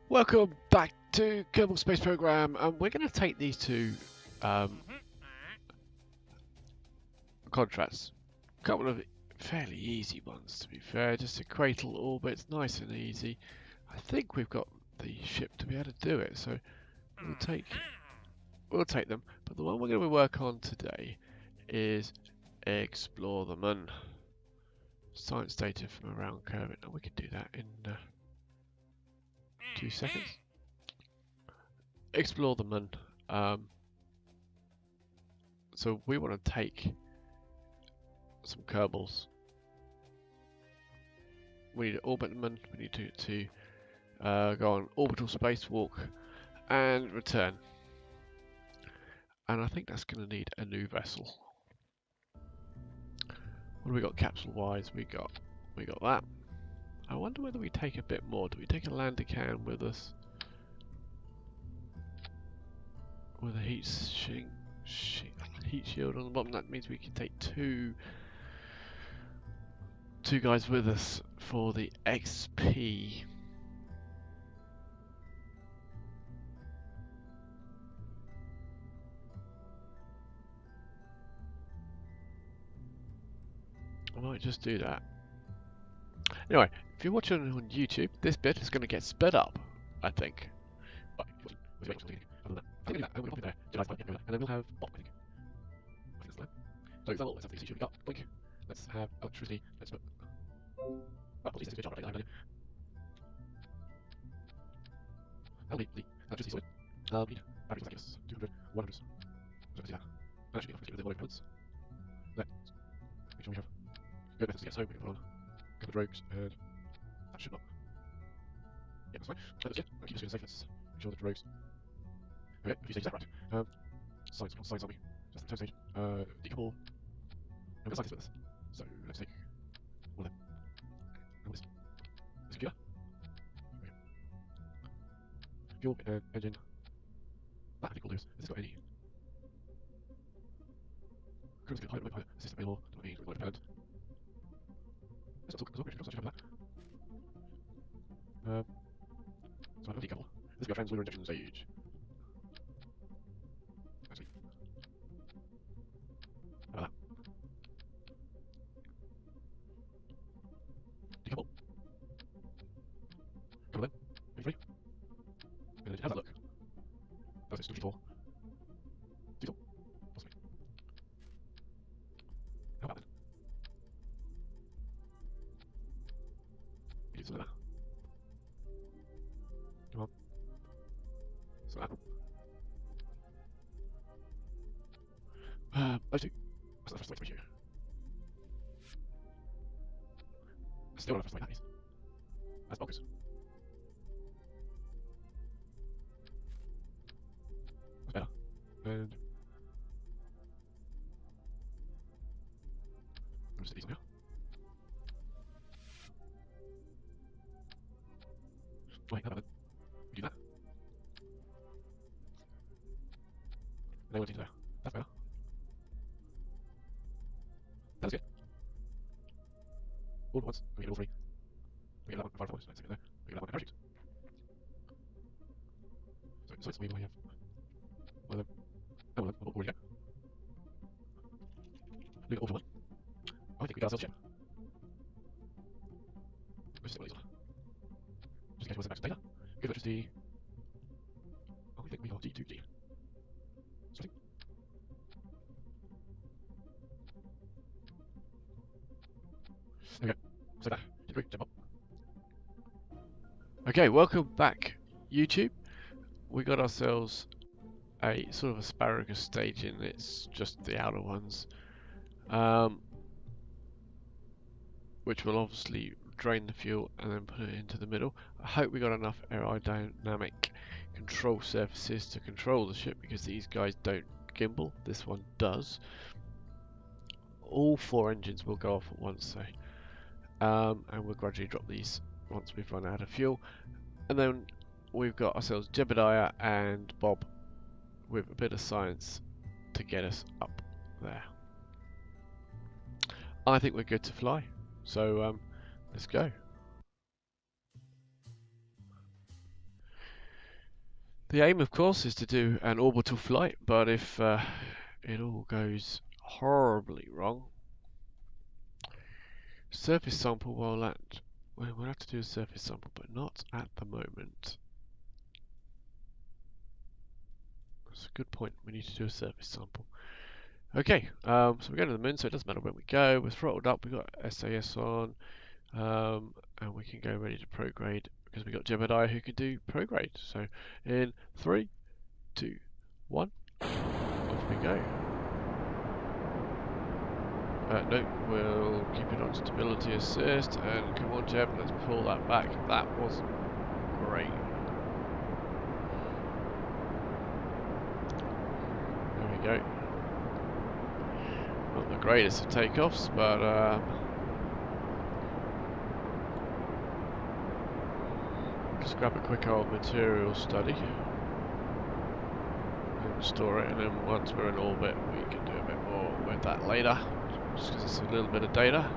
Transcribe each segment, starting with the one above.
Welcome back to Kerbal Space Program, and we're going to take these two contracts. A couple of fairly easy ones, to be fair, just a cradle orbits, nice and easy. I think we've got the ship to be able to do it, so we'll take them. But the one we're going to work on today is Explore the Moon. Science data from around Kerbal, and we can do that in 2 seconds. Explore the Moon. So we want to take some Kerbals. We need to orbit the Moon. We need to go on orbital spacewalk and return. And I think that's going to need a new vessel. What do we got capsule wise? We got that. I wonder whether we take a bit more. Do we take a lander can with us? With a heat shield on the bottom, that means we can take two guys with us for the XP. I might just do that. Anyway, if you're watching on YouTube, this bit is going to get sped up, I think. And then we'll have Bob, I think. So example, let's have the issue we got. Blink. Let's have electricity. Let's put. Oh, please, good job. How many electricity solid? Need batteries like this. 200, 100. So let's do that. That should be enough to get rid of the components. Let's make sure we have good methods to get so we can put on a couple of rogues and that should not. Yeah, that's fine. Let's keep this safe. Let's make sure that the rogues. Okay, a few stages that right. Science on me. Just the turn stage. Decouple. No, let's like this with us. So let's take one of them. And this computer. Okay. Fuel engine. That I think will do. Has this got any? Crew's good. Pilot. Assistant available. Don't need to dependent. Let's talk as well. Should have that. So I have a decouple. This will be a translunar injection stage. How's that look? That's it, 24. Diesel? Possibly. How about then? We need some of that. Come on. So that. Those two. That's not the first way to reach you. Still not the first way that is. That's bonkers. That's better. And I'll just set these on here. Wait, how about then? We do that. And then we'll do there. That's better. That's good. All at once. We get all three. We get that one fire force. Let's take it there. We get that one parachute. So we might have one of them. Oh, one of them. Already go. Look at all for one. I think we got ourselves a ship. Let's see what these are. Just in case we want to send back some data. Good electricity. Oh, we think we are D2D. Something. There we go. So that. D3, jump up. Okay, welcome back, YouTube. We got ourselves a sort of asparagus stage in. It's just the outer ones. Which will obviously drain the fuel and then put it into the middle. I hope we got enough aerodynamic control surfaces to control the ship, because these guys don't gimbal. This one does. All 4 engines will go off at once, so and we'll gradually drop these once we've run out of fuel. And then we've got ourselves Jebediah and Bob with a bit of science to get us up there. I think we're good to fly. So let's go. The aim, of course, is to do an orbital flight, but if it all goes horribly wrong, surface sample while land. We'll have to do a surface sample, but not at the moment. That's a good point. We need to do a surface sample. Okay, so we're going to the moon, so it doesn't matter when we go. We're throttled up. We've got SAS on, and we can go ready to prograde because we've got Jebediah who can do prograde. So in 3, 2, 1, off we go. No, we'll keep it on stability assist and come on Jeb, let's pull that back. That was great. There we go. Not the greatest of takeoffs, but just grab a quick old material study and store it, and then once we're in orbit we can do a bit more with that later, just because it's a little bit of data.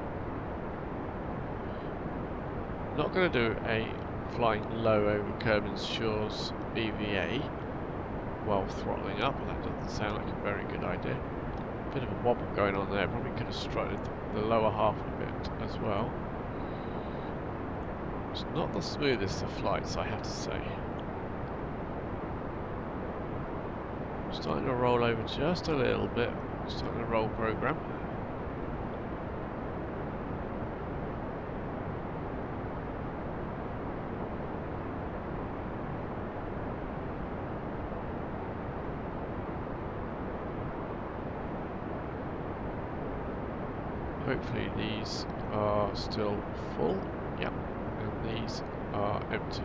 Not going to do a flying low over Kerbin's Shores EVA while throttling up, that doesn't sound like a very good idea. Bit of a wobble going on there, probably could have strutted the lower half a bit as well. It's not the smoothest of flights, I have to say. Starting to roll over just a little bit, starting to roll program. Hopefully these are still full, yep, and these are emptying.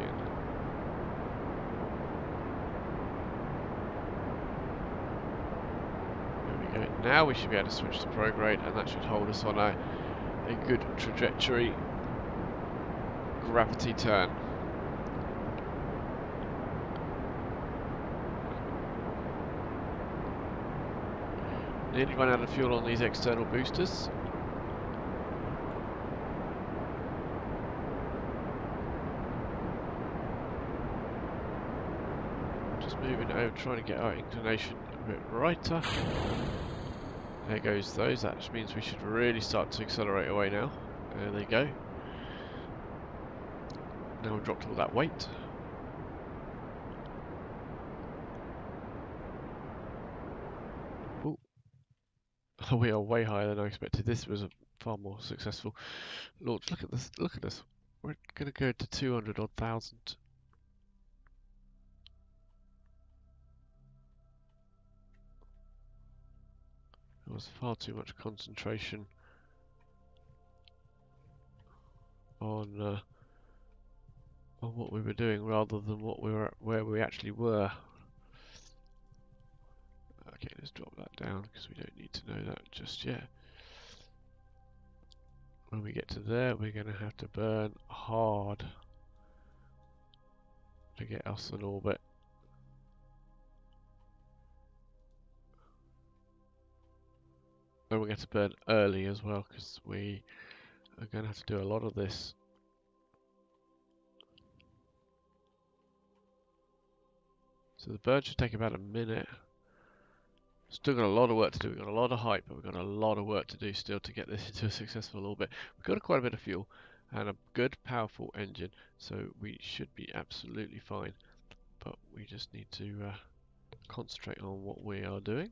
There we go. Now we should be able to switch to prograde, and that should hold us on a good trajectory gravity turn. Nearly run out of fuel on these external boosters. Just moving over, trying to get our inclination a bit righter. There goes those, that means we should really start to accelerate away now. There they go. Now we've dropped all that weight. Ooh. We are way higher than I expected. This was a far more successful launch. Look at this, look at this. We're going to go to 200 odd thousand. There was far too much concentration on what we were doing rather than what we were, where we actually were. Okay, let's drop that down because we don't need to know that just yet. When we get to there, we're going to have to burn hard to get us in orbit. And we're going to burn early as well because we are going to have to do a lot of this. So the burn should take about a minute. Still got a lot of work to do. We've got a lot of height, but we've got a lot of work to do still to get this into a successful orbit. We've got quite a bit of fuel and a good, powerful engine, so we should be absolutely fine. But we just need to concentrate on what we are doing,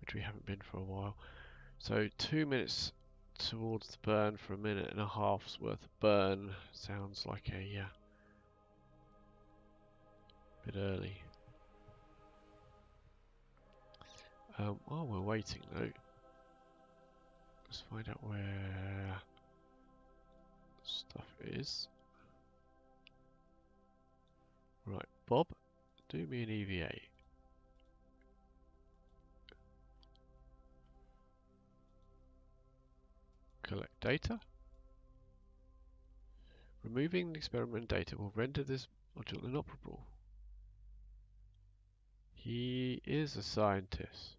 which we haven't been for a while. So 2 minutes towards the burn for a minute and a half's worth of burn sounds like a bit early. While we're waiting though, let's find out where stuff is. Right, Bob, do me an EVA. Collect data. Removing the experiment data will render this module inoperable. He is a scientist.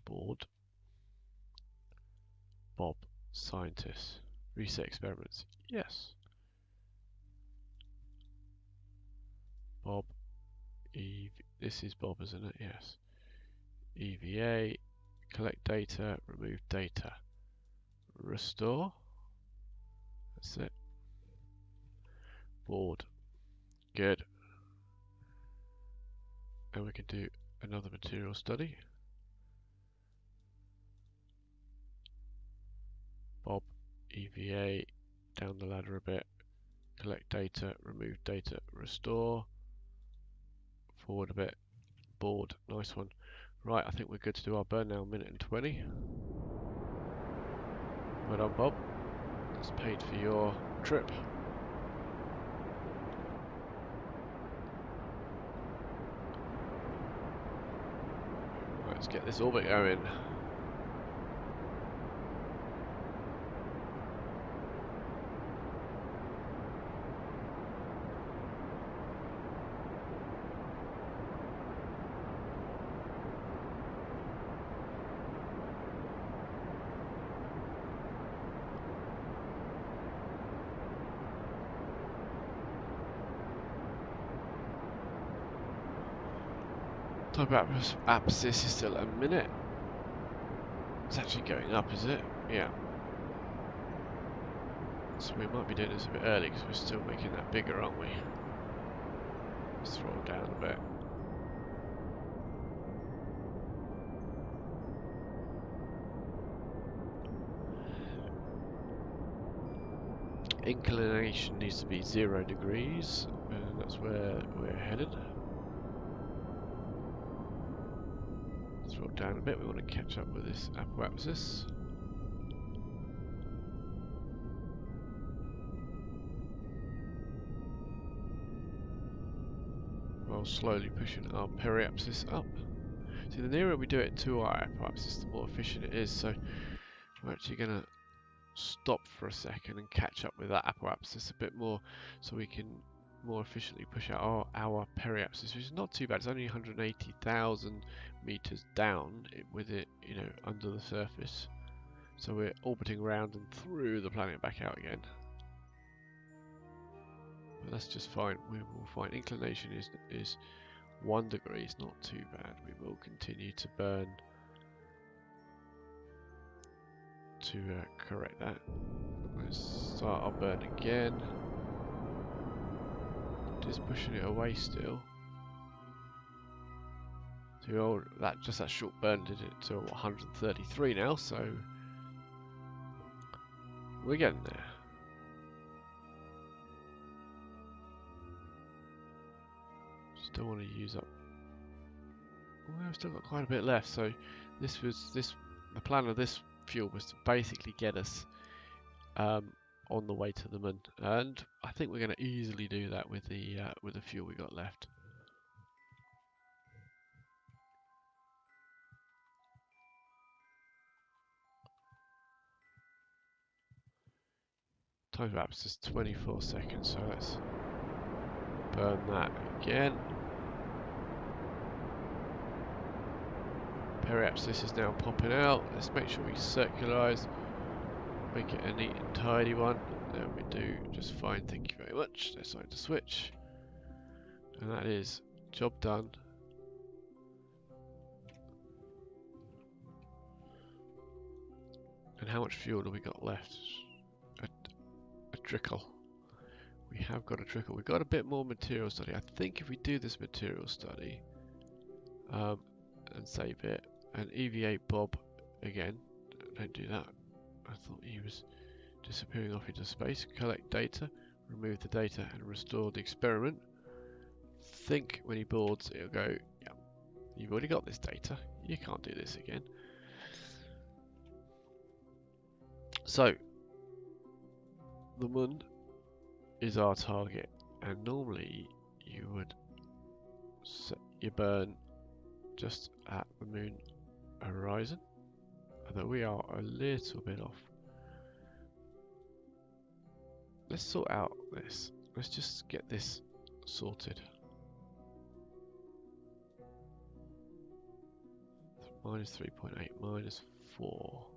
Board. Bob, scientist. Reset experiments. Yes. Bob, this is Bob, isn't it? Yes. EVA, collect data, remove data, restore. That's it. Board. Good. And we can do another material study. Bob, EVA, down the ladder a bit, collect data, remove data, restore, forward a bit, board, nice one. Right, I think we're good to do our burn now, 1:20. Well done, Bob. That's paid for your trip. Right, let's get this orbit going. Time about apsis is still a minute. It's actually going up, is it? Yeah. So we might be doing this a bit early because we're still making that bigger, aren't we? Let's throttle down a bit. Inclination needs to be 0 degrees, and that's where we're headed. Throttle down a bit, we want to catch up with this apoapsis. While slowly pushing our periapsis up. See, the nearer we do it to our apoapsis, the more efficient it is, so we're actually going to stop for a second and catch up with that apoapsis a bit more so we can more efficiently push out our periapsis, which is not too bad. It's only 180,000 meters down with it, you know, under the surface. So we're orbiting around and through the planet back out again. But that's just fine. We will find inclination is 1 degree. It's not too bad. We will continue to burn to correct that. Let's start our burn again. Just pushing it away still. So just that short burn did it to 133 now, so we're getting there. Still want to use up. Well, I've still got quite a bit left. So the plan of this fuel was to basically get us on the way to the moon, and I think we're going to easily do that with the fuel we got left. Time lapse is 24 seconds, so let's burn that again. Periapsis is now popping out. Let's make sure we circularize, make it a neat and tidy one. There we do, just fine, thank you very much. Decide to switch, and that is job done. And how much fuel do we got left? A trickle. We have got a trickle. We've got a bit more material study. I think if we do this material study and save it, and EVA Bob again, don't do that. I thought he was disappearing off into space. Collect data, remove the data, and restore the experiment. Think when he boards, it'll go, yeah, you've already got this data. You can't do this again. So, the moon is our target, and normally you would set your burn just at the moon horizon, although we are a little bit off. Let's sort out this. Let's just get this sorted. Minus 3.8, minus 4,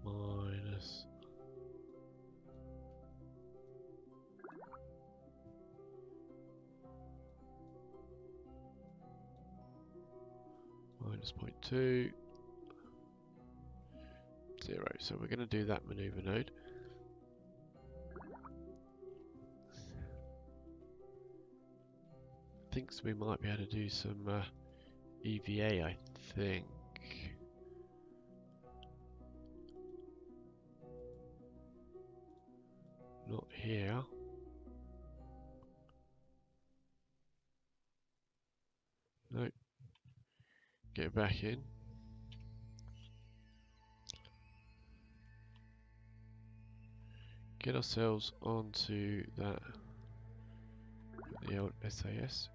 minus... minus 0.2, 0. So we're going to do that maneuver node. Thinks we might be able to do some EVA, I think. Not here. Nope. Get back in. Get ourselves onto that, the old SAS.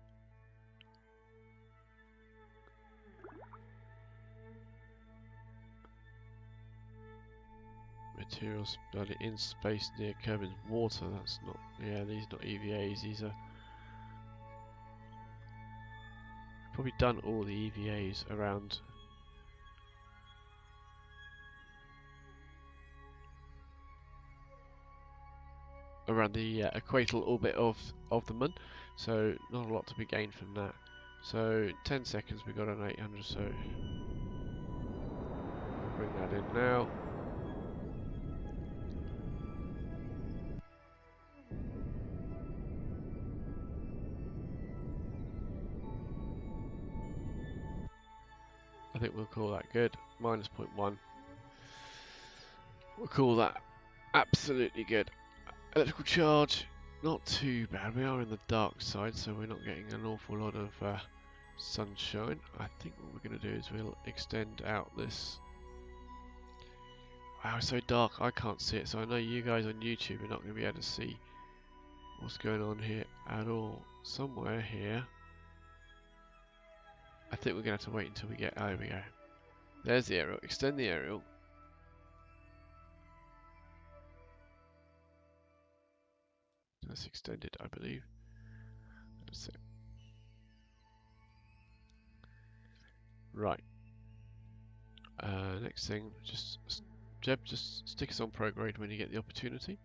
Materials bloody in space near Kerbin's water. That's not, yeah, these are not EVAs, these are probably done all the EVAs around the equatorial orbit of the moon, so not a lot to be gained from that. So 10 seconds, we got an 800, so we'll bring that in now. I think we'll call that good. Minus 0.1. We'll call that absolutely good. Electrical charge, not too bad. We are in the dark side, so we're not getting an awful lot of sunshine. I think what we're going to do is we'll extend out this. Wow, it's so dark, I can't see it. So I know you guys on YouTube are not going to be able to see what's going on here at all. Somewhere here. I think we're going to have to wait until we get... Oh, there we go. There's the aerial. Extend the aerial. That's extended, I believe. That's it. Right. Next thing, Jeb, just stick us on prograde when you get the opportunity.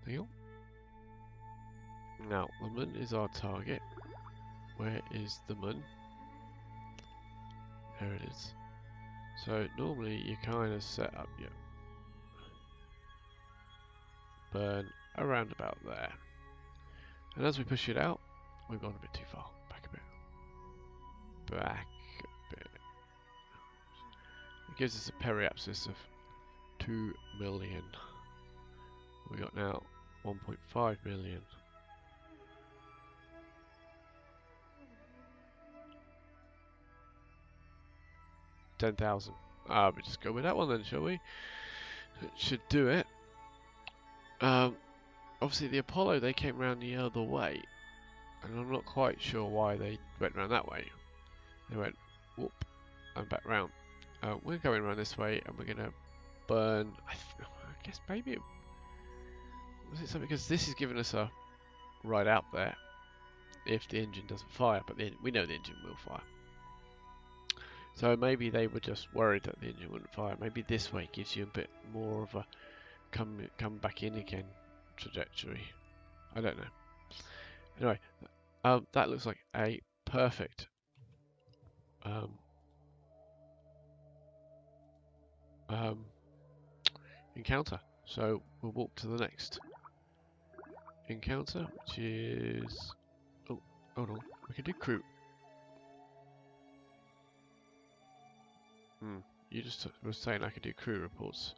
There you go. Now, the moon is our target. Where is the moon? There it is. So normally you kind of set up your burn around about there. And as we push it out, we've gone a bit too far. Back a bit. Back a bit. It gives us a periapsis of 2 million. We got now 1.5 million. $10,000. We just go with that one then, shall we? It should do it. Obviously the Apollo, they came around the other way, and I'm not quite sure why they went around that way. They went whoop and back round. We're going around this way, and we're gonna burn. I guess maybe it was it something, because this is giving us a ride out there if the engine doesn't fire, but we know the engine will fire. So maybe they were just worried that the engine wouldn't fire. Maybe this way gives you a bit more of a come back in again trajectory. I don't know. Anyway, that looks like a perfect encounter. So we'll walk to the next encounter, which is... Oh, hold on. We can do crew. You just were saying I could do crew reports.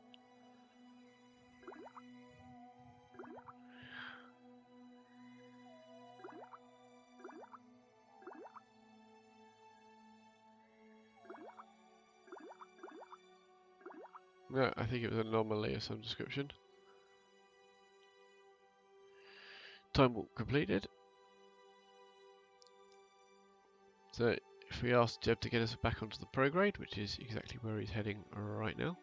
No, I think it was an anomaly of some description. Time walk completed. So if we ask Jeb to get us back onto the prograde, which is exactly where he's heading right now.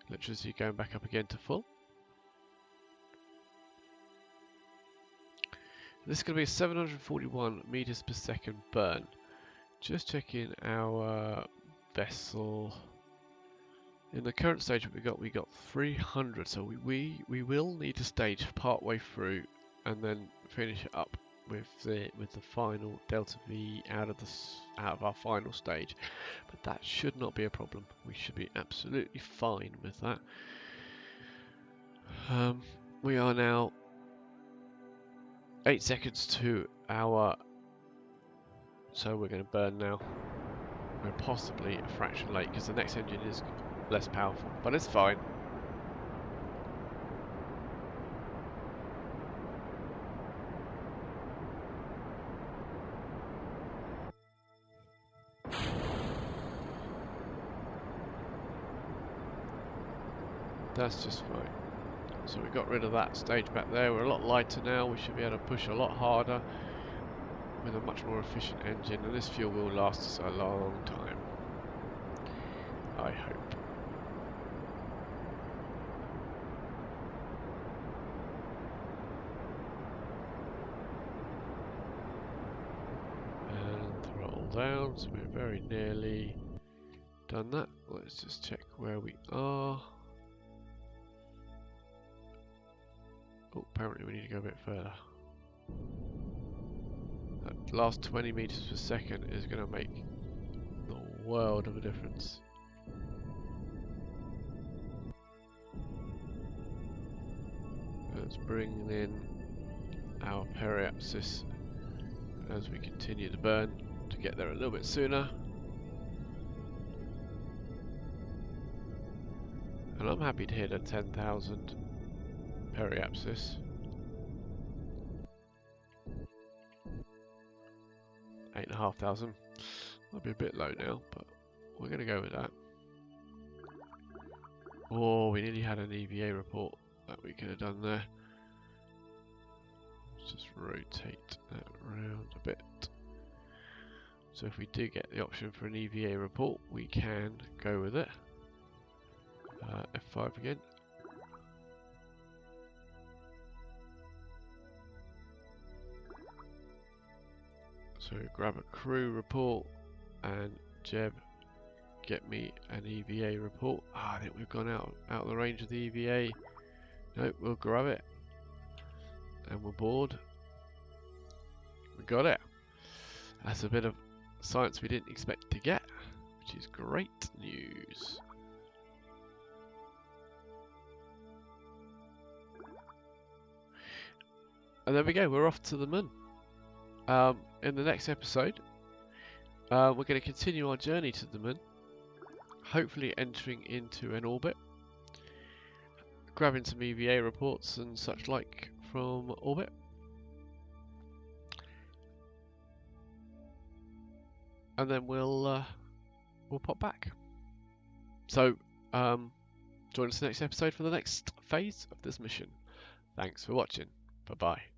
Electricity going back up again to full. This is going to be a 741 meters per second burn. Just checking our vessel In the current stage we got 300, so we will need to stage part way through and then finish it up with the final delta V out of our final stage. But that should not be a problem. We should be absolutely fine with that. We are now 8 seconds to our, so we're going to burn now. We're possibly a fraction late because the next engine is less powerful, but it's fine. That's just fine. So we got rid of that stage back there. We're a lot lighter now. We should be able to push a lot harder with a much more efficient engine, and this fuel will last us a long time, I hope. And throttle down, so we're very nearly done that. Let's just check where we are. Oh, apparently we need to go a bit further. That last 20 meters per second is going to make the world of a difference. Let's bring in our periapsis as we continue the burn to get there a little bit sooner. And I'm happy to hit a 10,000 periapsis. 8,500. Might be a bit low now, but we're going to go with that. Oh, we nearly had an EVA report that we could have done there. Let's just rotate that around a bit. So if we do get the option for an EVA report, we can go with it. F5 again. So grab a crew report and Jeb, get me an EVA report. I think we've gone out of the range of the EVA. Nope, we'll grab it. And we're bored. We got it. That's a bit of science we didn't expect to get, which is great news. And there we go, we're off to the moon. In the next episode, we're going to continue our journey to the moon, hopefully entering into an orbit, grabbing some EVA reports and such like from orbit. And then we'll pop back. So, join us next episode for the next phase of this mission. Thanks for watching. Bye-bye.